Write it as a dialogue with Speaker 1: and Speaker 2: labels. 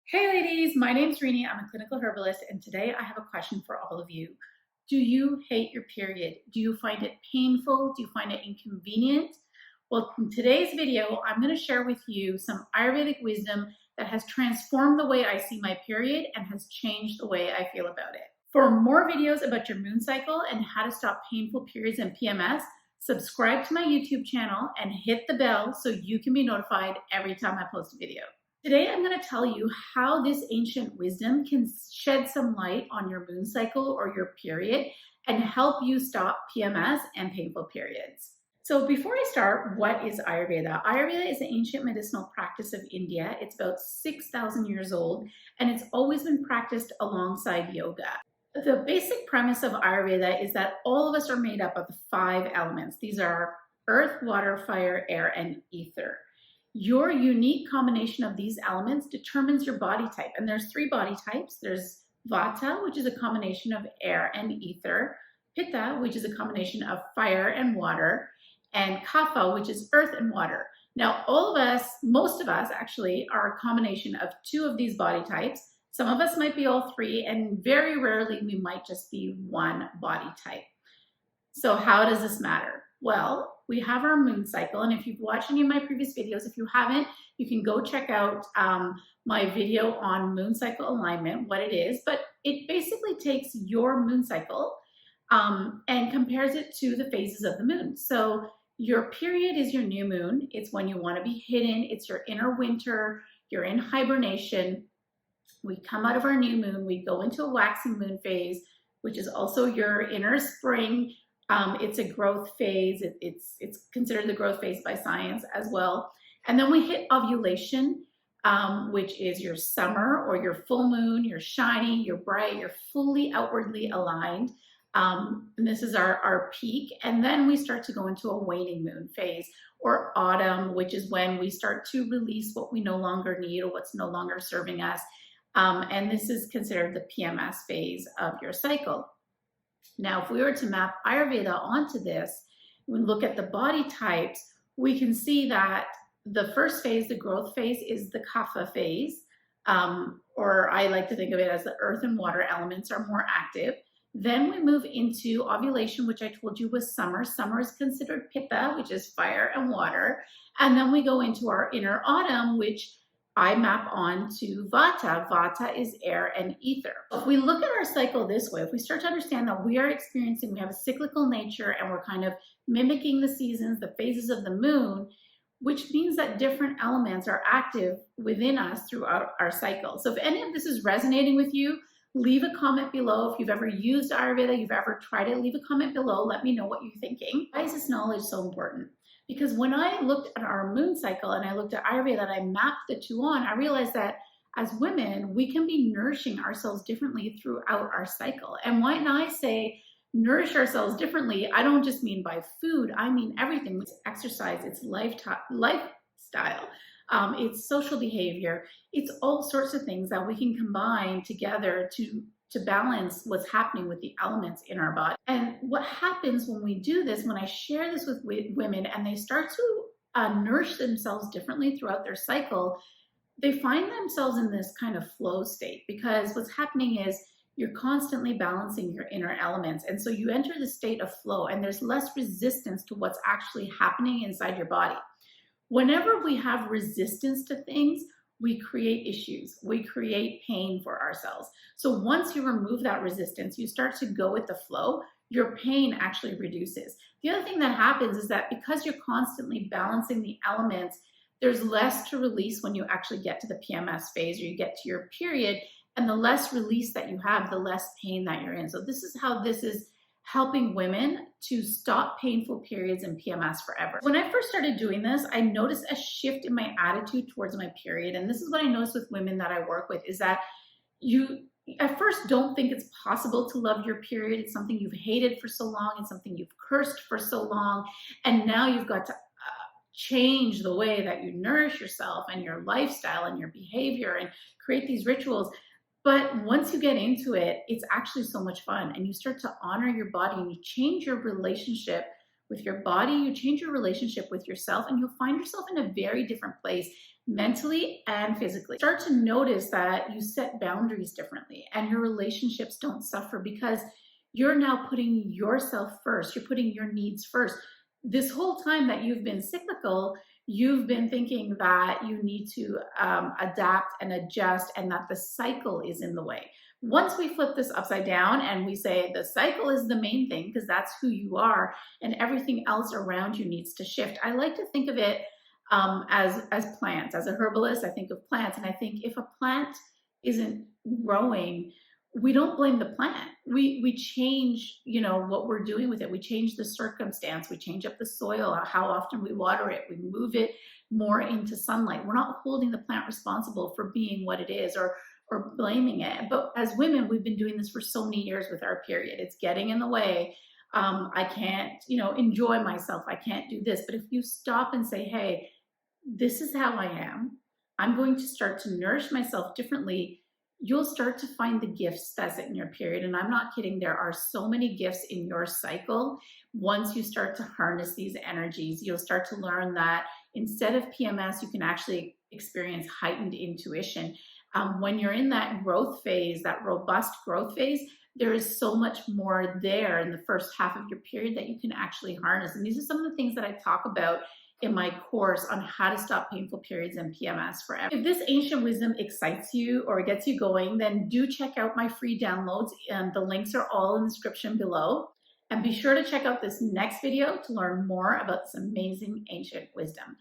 Speaker 1: Hey ladies, my name's Reenee. I'm a clinical herbalist, and today I have a question for all of you. Do you hate your period? Do you find it painful? Do you find it inconvenient? Well, in today's video, I'm going to share with you some Ayurvedic wisdom that has transformed the way I see my period and has changed the way I feel about it. For more videos about your moon cycle and how to stop painful periods and PMS, subscribe to my YouTube channel and hit the bell so you can be notified every time I post a video. Today, I'm going to tell you how this ancient wisdom can shed some light on your moon cycle or your period and help you stop PMS and painful periods. So before I start, what is Ayurveda? Ayurveda is an ancient medicinal practice of India. It's about 6,000 years old, and it's always been practiced alongside yoga. The basic premise of Ayurveda is that all of us are made up of 5 elements. These are earth, water, fire, air, and ether. Your unique combination of these elements determines your body type. And there's 3 body types. There's Vata, which is a combination of air and ether, Pitta, which is a combination of fire and water, and Kapha, which is earth and water. Now, all of us, most of us actually, are a combination of 2 of these body types. Some of us might be all 3, and very rarely we might just be 1 body type. So how does this matter? Well, we have our moon cycle, and if you've watched any of my previous videos, if you haven't, you can go check out my video on moon cycle alignment, what it is, but it basically takes your moon cycle and compares it to the phases of the moon. So your period is your new moon. It's when you want to be hidden. It's your inner winter. You're in hibernation. We come out of our new moon. We go into a waxing moon phase, which is also your inner spring. It's a growth phase. It's considered the growth phase by science as well. And then we hit ovulation, which is your summer or your full moon. You're shiny, you're bright, you're fully outwardly aligned. And this is our peak. And then we start to go into a waning moon phase or autumn, which is when we start to release what we no longer need or what's no longer serving us. And this is considered the PMS phase of your cycle. Now, if we were to map Ayurveda onto this, when we look at the body types, we can see that the first phase, the growth phase, is the Kapha phase, or I like to think of it as the earth and water elements are more active. Then we move into ovulation, which I told you was summer. Summer is considered Pitta, which is fire and water. And then we go into our inner autumn, which I map on to Vata. Vata is air and ether. If we look at our cycle this way, if we start to understand that we have a cyclical nature and we're kind of mimicking the seasons, the phases of the moon, which means that different elements are active within us throughout our cycle. So if any of this is resonating with you, leave a comment below. If you've ever used Ayurveda, you've ever tried it, leave a comment below. Let me know what you're thinking. Why is this knowledge so important? Because when I looked at our moon cycle and I looked at Ayurveda and I mapped the 2 on, I realized that as women, we can be nourishing ourselves differently throughout our cycle. And when I say nourish ourselves differently, I don't just mean by food, I mean everything. It's exercise, it's lifestyle, it's social behavior, it's all sorts of things that we can combine together to balance what's happening with the elements in our body. And what happens when we do this, when I share this with women and they start to nourish themselves differently throughout their cycle, they find themselves in this kind of flow state, because what's happening is you're constantly balancing your inner elements. And so you enter the state of flow and there's less resistance to what's actually happening inside your body. Whenever we have resistance to things, we create issues, we create pain for ourselves. So once you remove that resistance, you start to go with the flow, your pain actually reduces. The other thing that happens is that because you're constantly balancing the elements, there's less to release when you actually get to the PMS phase or you get to your period, and the less release that you have, the less pain that you're in. So this is how this is helping women to stop painful periods and PMS forever. When I first started doing this, I noticed a shift in my attitude towards my period. And this is what I noticed with women that I work with, is that you at first don't think it's possible to love your period. It's something you've hated for so long. It's something you've cursed for so long. And now you've got to change the way that you nourish yourself and your lifestyle and your behavior and create these rituals. But once you get into it, it's actually so much fun, and you start to honor your body and you change your relationship with your body, you change your relationship with yourself, and you'll find yourself in a very different place mentally and physically. Start to notice that you set boundaries differently and your relationships don't suffer because you're now putting yourself first. You're putting your needs first. This whole time that you've been cyclical, you've been thinking that you need to adapt and adjust and that the cycle is in the way. Once we flip this upside down and we say the cycle is the main thing because that's who you are and everything else around you needs to shift. I like to think of it as plants. As a herbalist, I think of plants, and I think if a plant isn't growing, we don't blame the plant. We change, what we're doing with it. We change the circumstance. We change up the soil, how often we water it. We move it more into sunlight. We're not holding the plant responsible for being what it is or blaming it. But as women, we've been doing this for so many years with our period. It's getting in the way. I can't, enjoy myself. I can't do this. But if you stop and say, hey, this is how I am. I'm going to start to nourish myself differently. You'll start to find the gifts that's in your period. And I'm not kidding. There are so many gifts in your cycle. Once you start to harness these energies, you'll start to learn that instead of PMS, you can actually experience heightened intuition. When you're in that growth phase, that robust growth phase, there is so much more there in the first half of your period that you can actually harness. And these are some of the things that I talk about in my course on how to stop painful periods and PMS forever. If this ancient wisdom excites you or gets you going, then do check out my free downloads, and the links are all in the description below. And be sure to check out this next video to learn more about this amazing ancient wisdom.